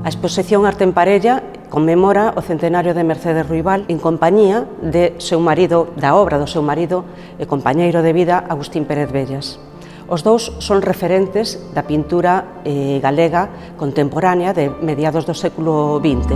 A exposición Arte en Parella conmemora o centenario de Mercedes Ruibal en compañía de seu marido, da obra do seu marido e compañeiro de vida Agustín Pérez Vellas. Os dous son referentes da pintura galega contemporánea de mediados do século XX.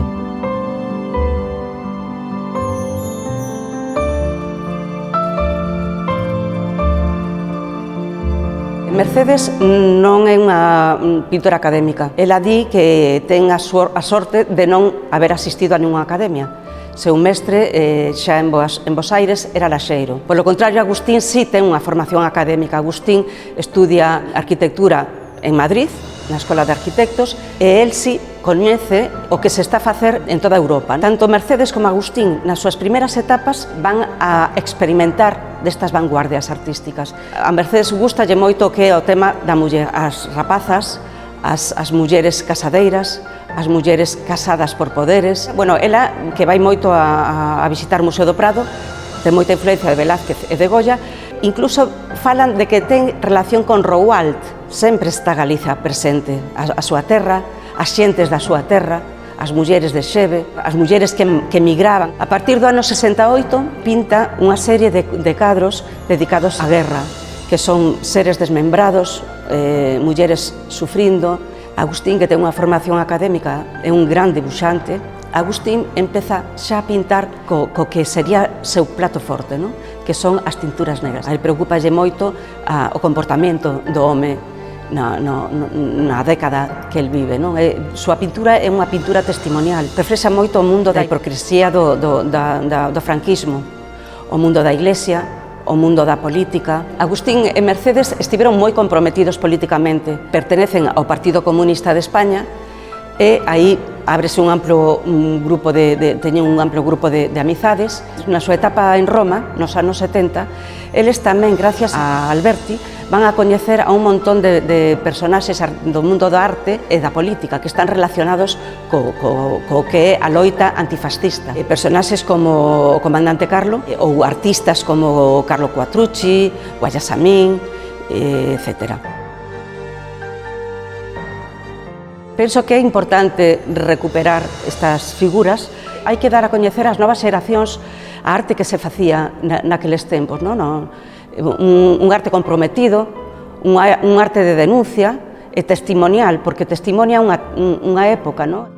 Mercedes non é unha pintora académica. Ela di que ten a sorte de non haber asistido a ninguna academia. Seu mestre, xa en Bos Aires, era laxeiro. Polo contrario, Agustín sí ten unha formación académica. Agustín estudia arquitectura en Madrid, na Escola de Arquitectos, e el sí coñece o que se está a facer en toda Europa. Tanto Mercedes como Agustín, nas súas primeiras etapas, van a experimentar destas vanguardias artísticas. A Mercedes gustalle moito que é o tema da muller, as rapazas, as mulleres casadeiras, as mulleres casadas por poderes. Bueno, ela, que vai moito a visitar o Museo do Prado, ten moita influencia de Velázquez e de Goya, incluso falan de que ten relación con Romuald. Sempre está Galiza presente, a súa terra, as xentes da súa terra, as mulleres de Xeve, as mulleres que emigraban. A partir do ano 68 pinta unha serie de cadros dedicados á guerra, que son seres desmembrados, mulleres sufrindo. Agustín, que ten unha formación académica, é un gran dibuixante. Agustín empeza xa a pintar co que sería seu plato forte, non? Que son as tinturas negras. A él preocupalle moito o comportamento do home na década que el vive, non? Súa pintura é unha pintura testimonial. Reflexa moito o mundo da hipocresía do franquismo, o mundo da Iglesia, o mundo da política. Agustín e Mercedes estiveron moi comprometidos políticamente. Pertenecen ao Partido Comunista de España e aí ábrese un amplo grupo teñen un amplo grupo de amizades. Na súa etapa en Roma, nos anos 70, eles tamén, gracias a Alberti, van a coñecer a un montón de personaxes do mundo da arte e da política que están relacionados co que é a loita antifascista. Personaxes como o comandante Carlo ou artistas como Carlo Quattrucci, Guayasamín, etc. Penso que é importante recuperar estas figuras. Hai que dar a coñecer ás novas xeracións a arte que se facía naqueles tempos, non? Un arte comprometido, un arte de denuncia e testimonial, porque testimonia unha época, non?